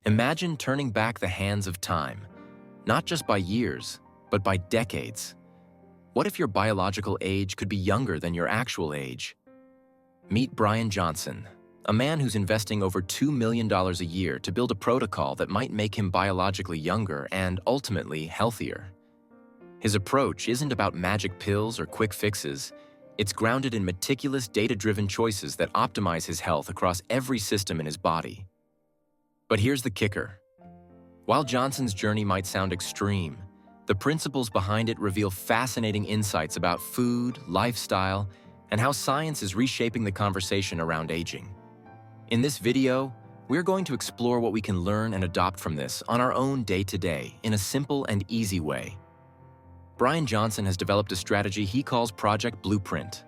Imagine turning back the hands of time, not just by years, but by decades. What if your biological age could be younger than your actual age? Meet Bryan Johnson, a man who's investing over $2 million a year to build a protocol that might make him biologically younger and ultimately healthier. His approach isn't about magic pills or quick fixes. It's grounded in meticulous, data-driven choices that optimize his health across every system in his body. But here's the kicker. While Johnson's journey might sound extreme, the principles behind it reveal fascinating insights about food, lifestyle, and how science is reshaping the conversation around aging. In this video, we're going to explore what we can learn and adopt from this on our own day-to-day in a simple and easy way. Bryan Johnson has developed a strategy he calls Project Blueprint,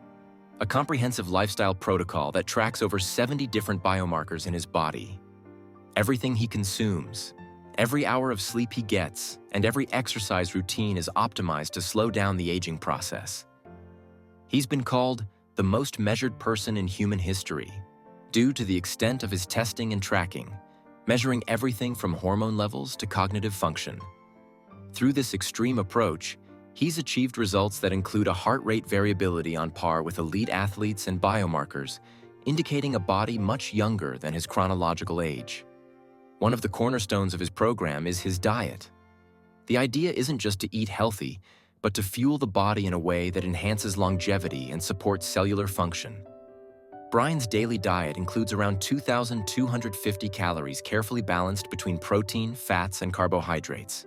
a comprehensive lifestyle protocol that tracks over 70 different biomarkers in his body. Everything he consumes, every hour of sleep he gets, and every exercise routine is optimized to slow down the aging process. He's been called the most measured person in human history due to the extent of his testing and tracking, measuring everything from hormone levels to cognitive function. Through this extreme approach, he's achieved results that include a heart rate variability on par with elite athletes and biomarkers, indicating a body much younger than his chronological age. One of the cornerstones of his program is his diet. The idea isn't just to eat healthy, but to fuel the body in a way that enhances longevity and supports cellular function. Bryan's daily diet includes around 2,250 calories carefully balanced between protein, fats, and carbohydrates.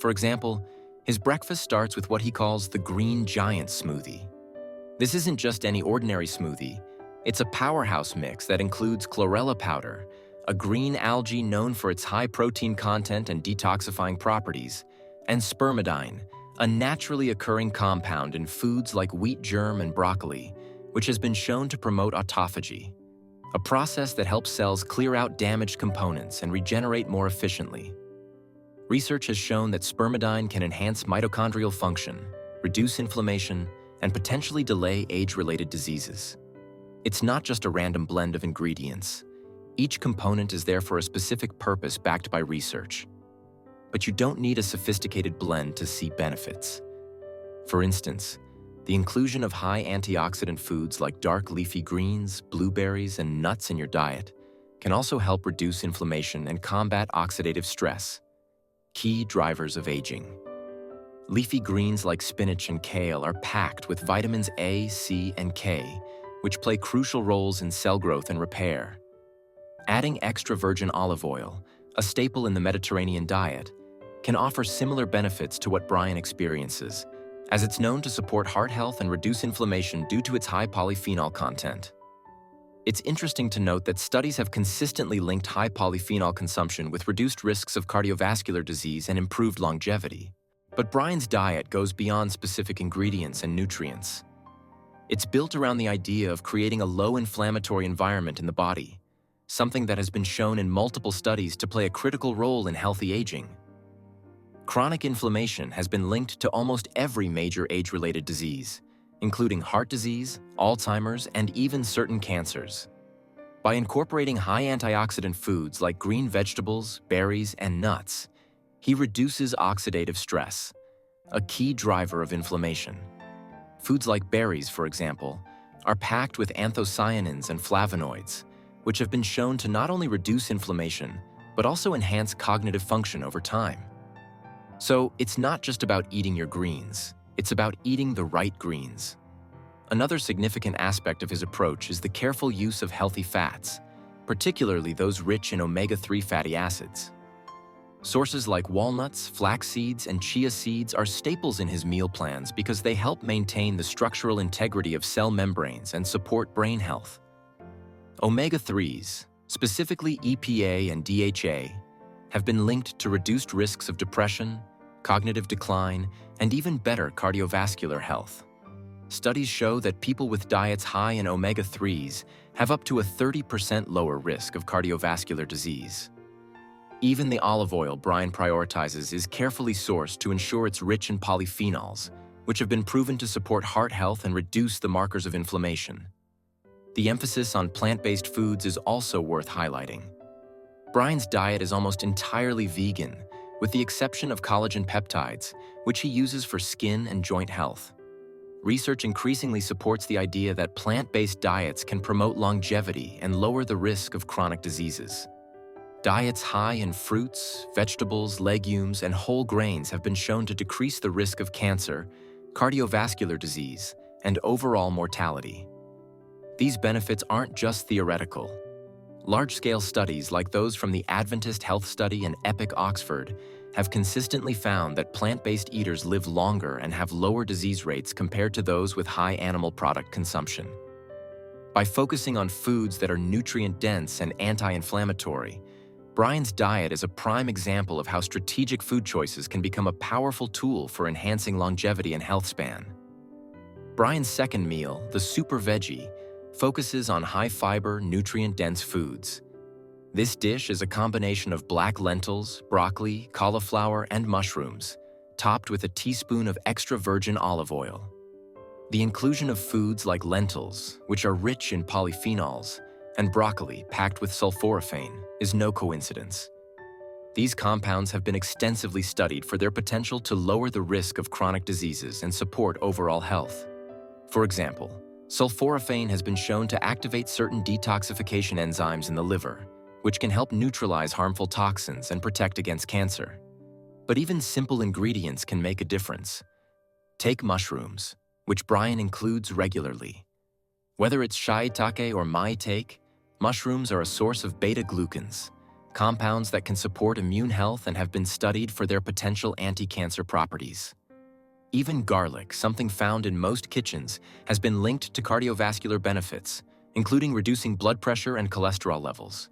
For example, his breakfast starts with what he calls the Green Giant smoothie. This isn't just any ordinary smoothie. It's a powerhouse mix that includes chlorella powder, a green algae known for its high protein content and detoxifying properties, and spermidine, a naturally occurring compound in foods like wheat germ and broccoli, which has been shown to promote autophagy, a process that helps cells clear out damaged components and regenerate more efficiently. Research has shown that spermidine can enhance mitochondrial function, reduce inflammation, and potentially delay age-related diseases. It's not just a random blend of ingredients. Each component is there for a specific purpose backed by research. But you don't need a sophisticated blend to see benefits. For instance, the inclusion of high antioxidant foods like dark leafy greens, blueberries, and nuts in your diet can also help reduce inflammation and combat oxidative stress, key drivers of aging. Leafy greens like spinach and kale are packed with vitamins A, C, and K, which play crucial roles in cell growth and repair. Adding extra virgin olive oil, a staple in the Mediterranean diet, can offer similar benefits to what Bryan experiences, as it's known to support heart health and reduce inflammation due to its high polyphenol content. It's interesting to note that studies have consistently linked high polyphenol consumption with reduced risks of cardiovascular disease and improved longevity. But Bryan's diet goes beyond specific ingredients and nutrients. It's built around the idea of creating a low-inflammatory environment in the body, something that has been shown in multiple studies to play a critical role in healthy aging. Chronic inflammation has been linked to almost every major age-related disease, including heart disease, Alzheimer's, and even certain cancers. By incorporating high antioxidant foods like green vegetables, berries, and nuts, he reduces oxidative stress, a key driver of inflammation. Foods like berries, for example, are packed with anthocyanins and flavonoids, which have been shown to not only reduce inflammation, but also enhance cognitive function over time. So it's not just about eating your greens, it's about eating the right greens. Another significant aspect of his approach is the careful use of healthy fats, particularly those rich in omega-3 fatty acids. Sources like walnuts, flax seeds, and chia seeds are staples in his meal plans because they help maintain the structural integrity of cell membranes and support brain health. Omega-3s, specifically EPA and DHA, have been linked to reduced risks of depression, cognitive decline, and even better cardiovascular health. Studies show that people with diets high in omega-3s have up to a 30% lower risk of cardiovascular disease. Even the olive oil Bryan prioritizes is carefully sourced to ensure it's rich in polyphenols, which have been proven to support heart health and reduce the markers of inflammation. The emphasis on plant-based foods is also worth highlighting. Bryan's diet is almost entirely vegan, with the exception of collagen peptides, which he uses for skin and joint health. Research increasingly supports the idea that plant-based diets can promote longevity and lower the risk of chronic diseases. Diets high in fruits, vegetables, legumes, and whole grains have been shown to decrease the risk of cancer, cardiovascular disease, and overall mortality. These benefits aren't just theoretical. Large-scale studies like those from the Adventist Health Study and EPIC Oxford have consistently found that plant-based eaters live longer and have lower disease rates compared to those with high animal product consumption. By focusing on foods that are nutrient-dense and anti-inflammatory, Bryan's diet is a prime example of how strategic food choices can become a powerful tool for enhancing longevity and health span. Bryan's second meal, the Super Veggie, focuses on high-fiber, nutrient-dense foods. This dish is a combination of black lentils, broccoli, cauliflower, and mushrooms, topped with a teaspoon of extra virgin olive oil. The inclusion of foods like lentils, which are rich in polyphenols, and broccoli packed with sulforaphane is no coincidence. These compounds have been extensively studied for their potential to lower the risk of chronic diseases and support overall health. For example, sulforaphane has been shown to activate certain detoxification enzymes in the liver, which can help neutralize harmful toxins and protect against cancer. But even simple ingredients can make a difference. Take mushrooms, which Bryan includes regularly. Whether it's shiitake or maitake, mushrooms are a source of beta-glucans, compounds that can support immune health and have been studied for their potential anti-cancer properties. Even garlic, something found in most kitchens, has been linked to cardiovascular benefits, including reducing blood pressure and cholesterol levels.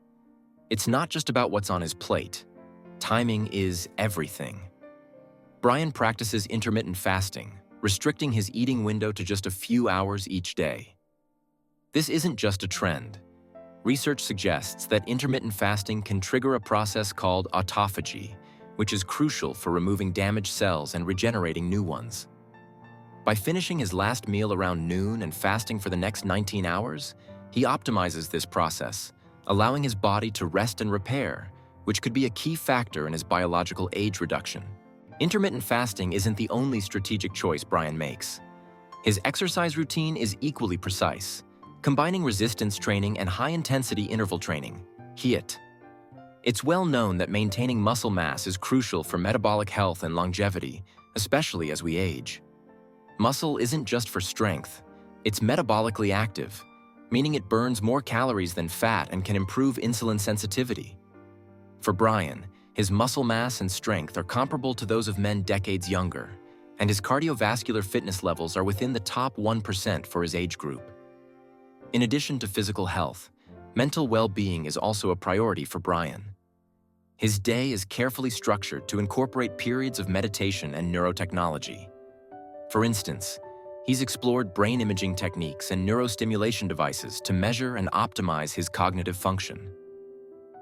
It's not just about what's on his plate. Timing is everything. Bryan practices intermittent fasting, restricting his eating window to just a few hours each day. This isn't just a trend. Research suggests that intermittent fasting can trigger a process called autophagy, which is crucial for removing damaged cells and regenerating new ones. By finishing his last meal around noon and fasting for the next 19 hours, he optimizes this process, allowing his body to rest and repair, which could be a key factor in his biological age reduction. Intermittent fasting isn't the only strategic choice Bryan makes. His exercise routine is equally precise, combining resistance training and high-intensity interval training, HIIT. It's well known that maintaining muscle mass is crucial for metabolic health and longevity, especially as we age. Muscle isn't just for strength, it's metabolically active, meaning it burns more calories than fat and can improve insulin sensitivity. For Bryan, his muscle mass and strength are comparable to those of men decades younger, and his cardiovascular fitness levels are within the top 1% for his age group. In addition to physical health, mental well-being is also a priority for Bryan. His day is carefully structured to incorporate periods of meditation and neurotechnology. For instance, he's explored brain imaging techniques and neurostimulation devices to measure and optimize his cognitive function.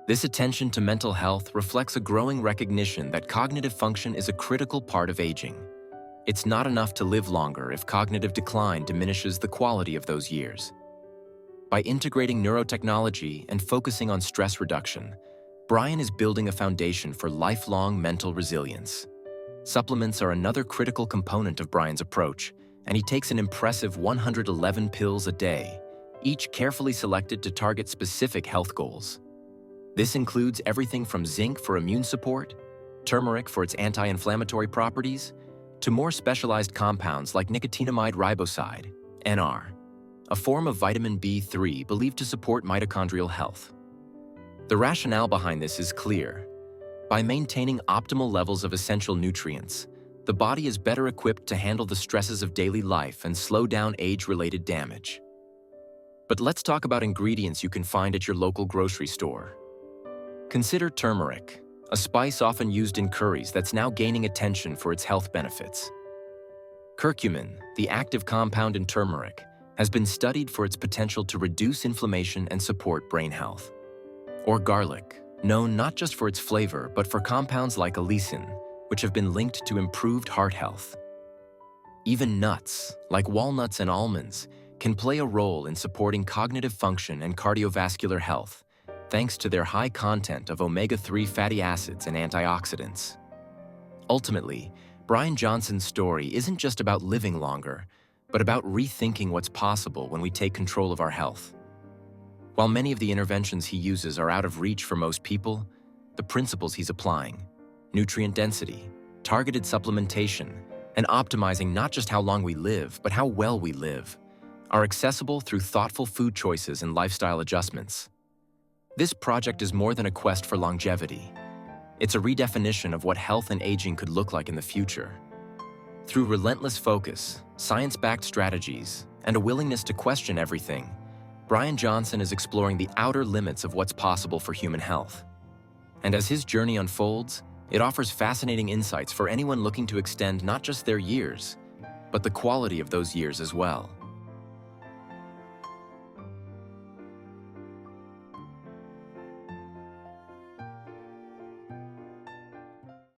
This attention to mental health reflects a growing recognition that cognitive function is a critical part of aging. It's not enough to live longer if cognitive decline diminishes the quality of those years. By integrating neurotechnology and focusing on stress reduction, Bryan is building a foundation for lifelong mental resilience. Supplements are another critical component of Bryan's approach, and he takes an impressive 111 pills a day, each carefully selected to target specific health goals. This includes everything from zinc for immune support, turmeric for its anti-inflammatory properties, to more specialized compounds like nicotinamide riboside, NR, a form of vitamin B3 believed to support mitochondrial health. The rationale behind this is clear. By maintaining optimal levels of essential nutrients, the body is better equipped to handle the stresses of daily life and slow down age-related damage. But let's talk about ingredients you can find at your local grocery store. Consider turmeric, a spice often used in curries that's now gaining attention for its health benefits. Curcumin, the active compound in turmeric, has been studied for its potential to reduce inflammation and support brain health. Or garlic, known not just for its flavor but for compounds like allicin, which have been linked to improved heart health. Even nuts, like walnuts and almonds, can play a role in supporting cognitive function and cardiovascular health, thanks to their high content of omega-3 fatty acids and antioxidants. Ultimately, Bryan Johnson's story isn't just about living longer, but about rethinking what's possible when we take control of our health. While many of the interventions he uses are out of reach for most people, the principles he's applying, nutrient density, targeted supplementation, and optimizing not just how long we live, but how well we live, are accessible through thoughtful food choices and lifestyle adjustments. This project is more than a quest for longevity. It's a redefinition of what health and aging could look like in the future. Through relentless focus, science-backed strategies, and a willingness to question everything, Bryan Johnson is exploring the outer limits of what's possible for human health. And as his journey unfolds, it offers fascinating insights for anyone looking to extend not just their years, but the quality of those years as well.